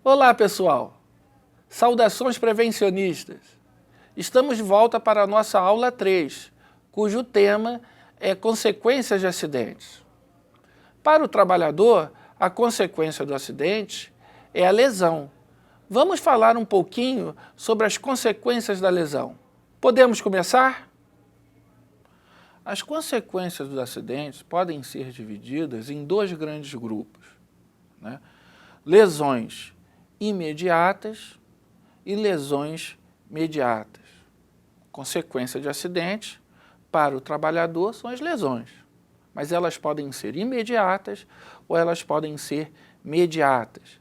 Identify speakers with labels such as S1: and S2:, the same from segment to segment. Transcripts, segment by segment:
S1: Olá, pessoal! Saudações prevencionistas! Estamos de volta para a nossa aula 3, cujo tema é consequências de acidentes. Para o trabalhador, a consequência do acidente é a lesão. Vamos falar um pouquinho sobre as consequências da lesão. Podemos começar? As consequências dos acidentes podem ser divididas em dois grandes grupos, né? Lesões imediatas e lesões mediatas. Consequência de acidente para o trabalhador são as lesões, mas elas podem ser imediatas ou elas podem ser mediatas.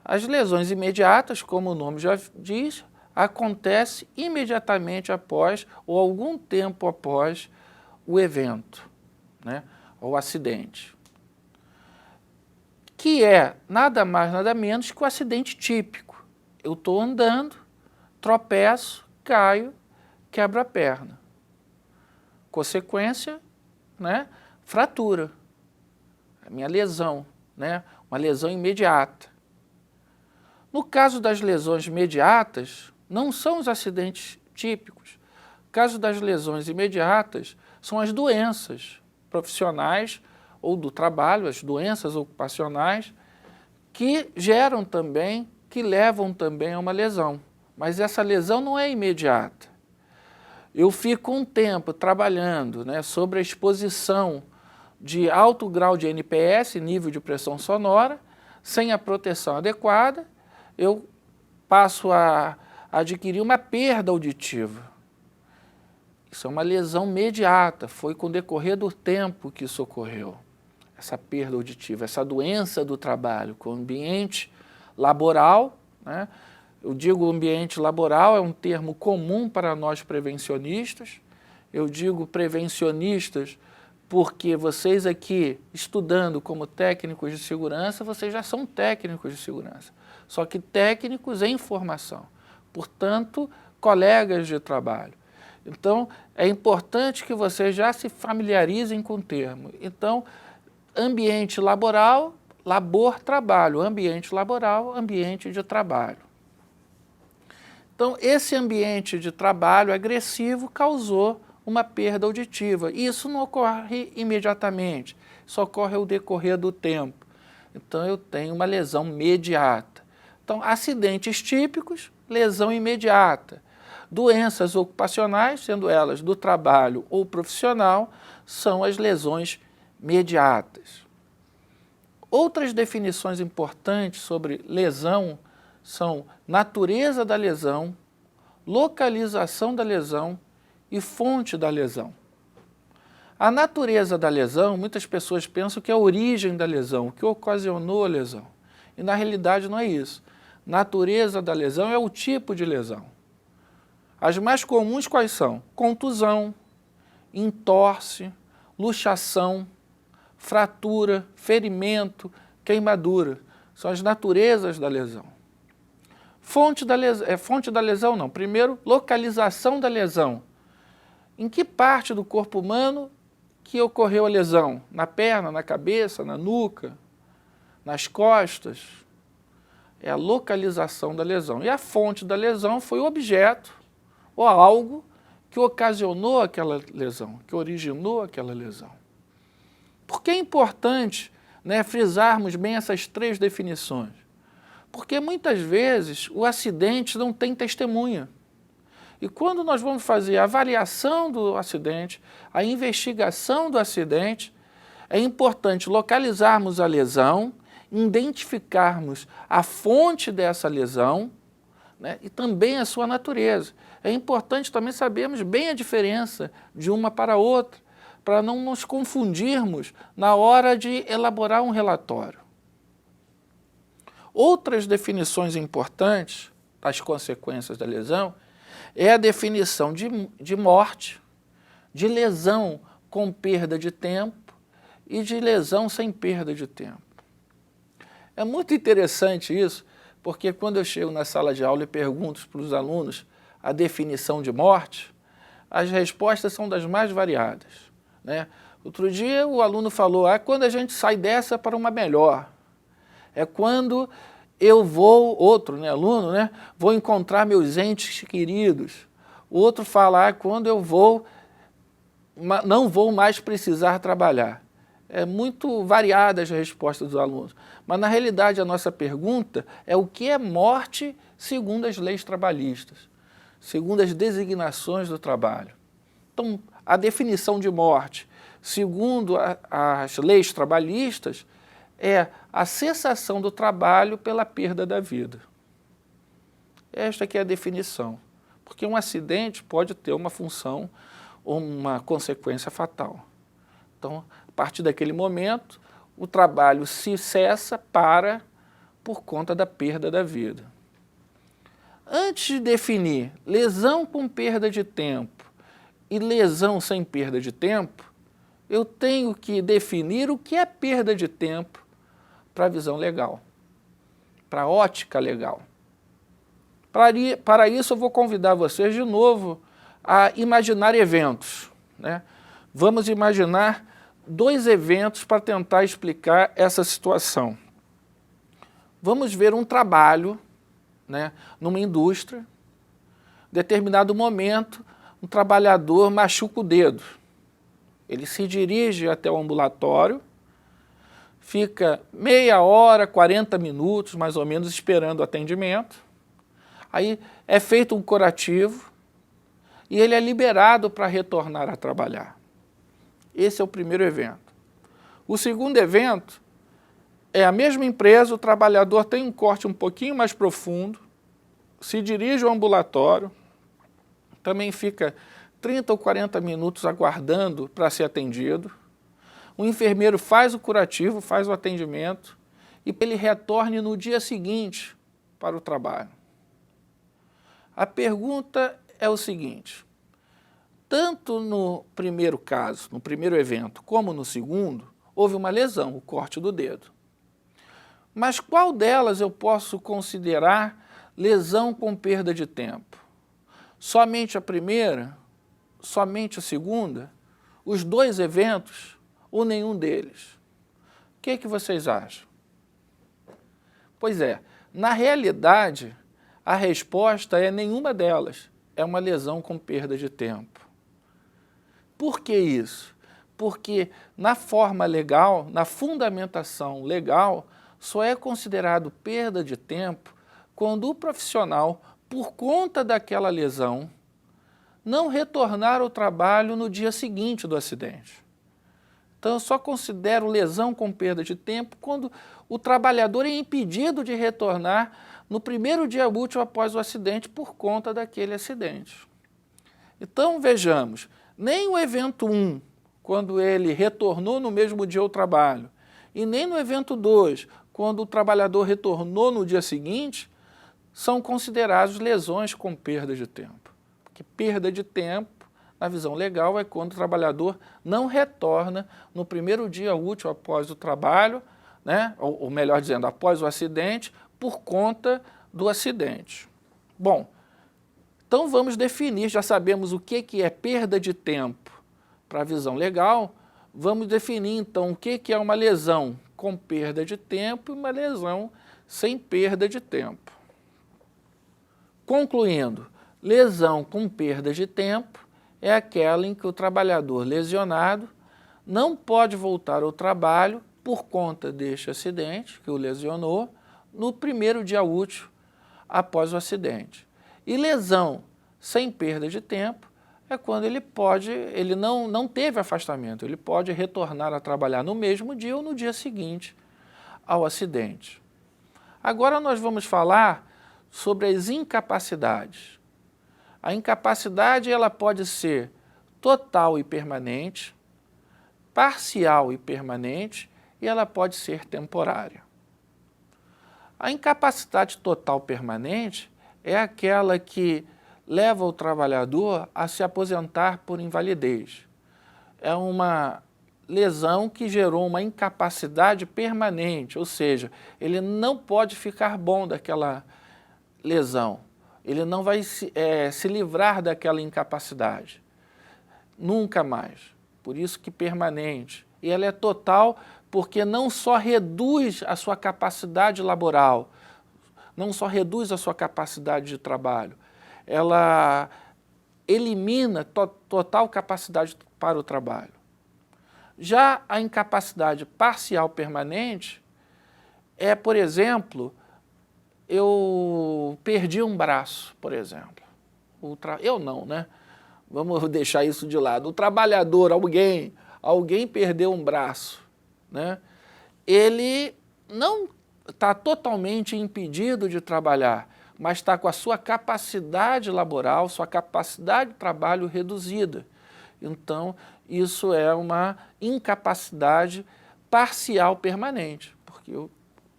S1: As lesões imediatas, como o nome já diz, acontece imediatamente após ou algum tempo após o evento, né, ou acidente, que é nada mais, nada menos que o acidente típico. Eu estou andando, tropeço, caio, quebro a perna. Consequência, né, fratura, a minha lesão, né, uma lesão imediata. No caso das lesões imediatas, não são os acidentes típicos. No caso das lesões imediatas, são as doenças profissionais ou do trabalho, as doenças ocupacionais, que geram também, que levam também a uma lesão. Mas essa lesão não é imediata. Eu fico um tempo trabalhando, né, sobre a exposição de alto grau de NPS, nível de pressão sonora, sem a proteção adequada, eu passo a adquirir uma perda auditiva. Isso é uma lesão imediata, foi com o decorrer do tempo que isso ocorreu. Essa perda auditiva, essa doença do trabalho, com o ambiente laboral, né? Eu digo ambiente laboral, é um termo comum para nós prevencionistas. Eu digo prevencionistas porque vocês aqui, estudando como técnicos de segurança, vocês já são técnicos de segurança. Só que técnicos em formação, portanto, colegas de trabalho. Então, é importante que vocês já se familiarizem com o termo. Então, ambiente laboral, labor-trabalho, ambiente laboral, ambiente de trabalho. Então, esse ambiente de trabalho agressivo causou uma perda auditiva. E isso não ocorre imediatamente, isso ocorre ao decorrer do tempo. Então, eu tenho uma lesão imediata. Então, acidentes típicos, lesão imediata. Doenças ocupacionais, sendo elas do trabalho ou profissional, são as lesões mediatas. Outras definições importantes sobre lesão são natureza da lesão, localização da lesão e fonte da lesão. A natureza da lesão, muitas pessoas pensam que é a origem da lesão, o que ocasionou a lesão. E na realidade não é isso. Natureza da lesão é o tipo de lesão. As mais comuns quais são? Contusão, entorse, luxação, fratura, ferimento, queimadura. São as naturezas da lesão. Fonte da lesão não. Primeiro, localização da lesão. Em que parte do corpo humano que ocorreu a lesão? Na perna, na cabeça, na nuca, nas costas? É a localização da lesão. E a fonte da lesão foi o objeto ou algo que ocasionou aquela lesão, que originou aquela lesão. Por que é importante, né, frisarmos bem essas três definições? Porque muitas vezes o acidente não tem testemunha. E quando nós vamos fazer a avaliação do acidente, a investigação do acidente, é importante localizarmos a lesão, identificarmos a fonte dessa lesão, né, e também a sua natureza. É importante também sabermos bem a diferença de uma para outra, para não nos confundirmos na hora de elaborar um relatório. Outras definições importantes das consequências da lesão é a definição de morte, de lesão com perda de tempo e de lesão sem perda de tempo. É muito interessante isso, porque quando eu chego na sala de aula e pergunto para os alunos a definição de morte, as respostas são das mais variadas, né? Outro dia o aluno falou, quando a gente sai dessa para uma melhor, é quando eu vou, outro, né, aluno, né, vou encontrar meus entes queridos. O outro fala, quando eu vou, não vou mais precisar trabalhar. É muito variada as respostas dos alunos. Mas, na realidade, a nossa pergunta é o que é morte segundo as leis trabalhistas, segundo as designações do trabalho. Então, a definição de morte, segundo as leis trabalhistas, é a cessação do trabalho pela perda da vida. Esta aqui é a definição. Porque um acidente pode ter uma função ou uma consequência fatal. Então, a partir daquele momento, o trabalho se cessa por conta da perda da vida. Antes de definir lesão com perda de tempo e lesão sem perda de tempo, eu tenho que definir o que é perda de tempo para a visão legal, para a ótica legal. Para isso, eu vou convidar vocês de novo a imaginar eventos, né? Vamos imaginar 2 eventos para tentar explicar essa situação. Vamos ver um trabalho, né, numa indústria. Em determinado momento, um trabalhador machuca o dedo. Ele se dirige até o ambulatório, fica meia hora, 40 minutos, mais ou menos, esperando o atendimento. Aí é feito um curativo e ele é liberado para retornar a trabalhar. Esse é o primeiro evento. O segundo evento é a mesma empresa, o trabalhador tem um corte um pouquinho mais profundo, se dirige ao ambulatório, também fica 30 ou 40 minutos aguardando para ser atendido. O enfermeiro faz o curativo, faz o atendimento e ele retorne no dia seguinte para o trabalho. A pergunta é o seguinte: tanto no primeiro caso, no primeiro evento, como no segundo, houve uma lesão, o corte do dedo. Mas qual delas eu posso considerar lesão com perda de tempo? Somente a primeira? Somente a segunda? Os 2 eventos? Ou nenhum deles? O que vocês acham? Pois é, na realidade, a resposta é nenhuma delas. É uma lesão com perda de tempo. Por que isso? Porque na forma legal, na fundamentação legal, só é considerado perda de tempo quando o profissional, por conta daquela lesão, não retornar ao trabalho no dia seguinte do acidente. Então, eu só considero lesão com perda de tempo quando o trabalhador é impedido de retornar no primeiro dia útil após o acidente por conta daquele acidente. Então, vejamos, nem o evento 1, quando ele retornou no mesmo dia ao trabalho, e nem no evento 2, quando o trabalhador retornou no dia seguinte, são considerados lesões com perda de tempo. Porque perda de tempo, na visão legal, é quando o trabalhador não retorna no primeiro dia útil após o trabalho, né? Ou melhor dizendo, após o acidente, por conta do acidente. Bom, então vamos definir, já sabemos o que é perda de tempo para a visão legal, vamos definir então o que é uma lesão com perda de tempo e uma lesão sem perda de tempo. Concluindo, lesão com perda de tempo é aquela em que o trabalhador lesionado não pode voltar ao trabalho por conta deste acidente que o lesionou no primeiro dia útil após o acidente. E lesão sem perda de tempo é quando ele não teve afastamento, ele pode retornar a trabalhar no mesmo dia ou no dia seguinte ao acidente. Agora nós vamos falar sobre as incapacidades. A incapacidade ela pode ser total e permanente, parcial e permanente, e ela pode ser temporária. A incapacidade total permanente é aquela que leva o trabalhador a se aposentar por invalidez. É uma lesão que gerou uma incapacidade permanente, ou seja, ele não pode ficar bom daquela lesão. Ele não vai se livrar daquela incapacidade. Nunca mais. Por isso que permanente. E ela é total porque não só reduz a sua capacidade laboral, não só reduz a sua capacidade de trabalho, ela elimina total capacidade para o trabalho. Já a incapacidade parcial permanente é, por exemplo, eu perdi um braço, por exemplo. Eu não, né? Vamos deixar isso de lado. O trabalhador, alguém perdeu um braço, né? Ele não está totalmente impedido de trabalhar, mas está com a sua capacidade laboral, sua capacidade de trabalho reduzida. Então, isso é uma incapacidade parcial permanente, porque eu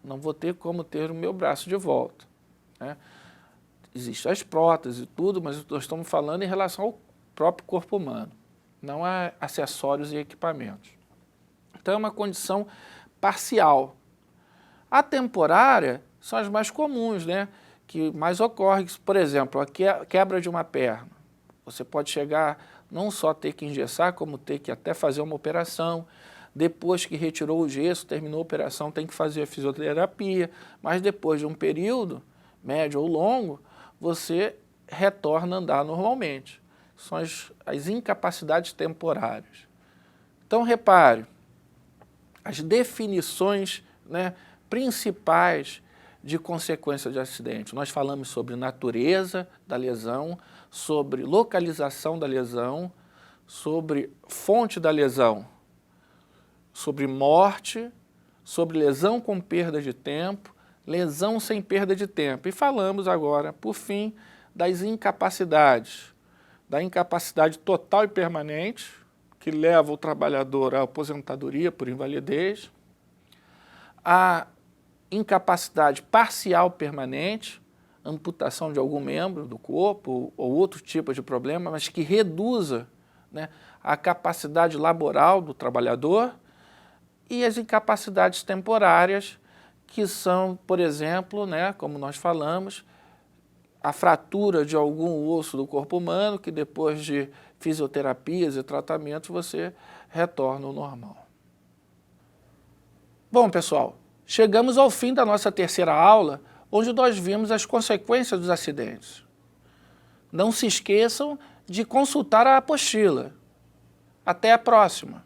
S1: não vou ter como ter o meu braço de volta, né? Existem as próteses e tudo, mas nós estamos falando em relação ao próprio corpo humano, não a acessórios e equipamentos. Então é uma condição parcial. A temporária são as mais comuns, né? Que mais ocorre, por exemplo, a quebra de uma perna. Você pode chegar não só ter que engessar, como ter que até fazer uma operação. Depois que retirou o gesso, terminou a operação, tem que fazer a fisioterapia, mas depois de um período, médio ou longo, você retorna a andar normalmente. São as incapacidades temporárias. Então, repare, as definições, né, principais de consequência de acidente. Nós falamos sobre natureza da lesão, sobre localização da lesão, sobre fonte da lesão, sobre morte, sobre lesão com perda de tempo, lesão sem perda de tempo. E falamos agora, por fim, das incapacidades. Da incapacidade total e permanente, que leva o trabalhador à aposentadoria por invalidez, a incapacidade parcial permanente, amputação de algum membro do corpo ou outro tipo de problema, mas que reduza, né, a capacidade laboral do trabalhador, e as incapacidades temporárias, que são, por exemplo, né, como nós falamos, a fratura de algum osso do corpo humano, que depois de fisioterapias e tratamentos você retorna ao normal. Bom, pessoal, chegamos ao fim da nossa terceira aula, onde nós vimos as consequências dos acidentes. Não se esqueçam de consultar a apostila. Até a próxima!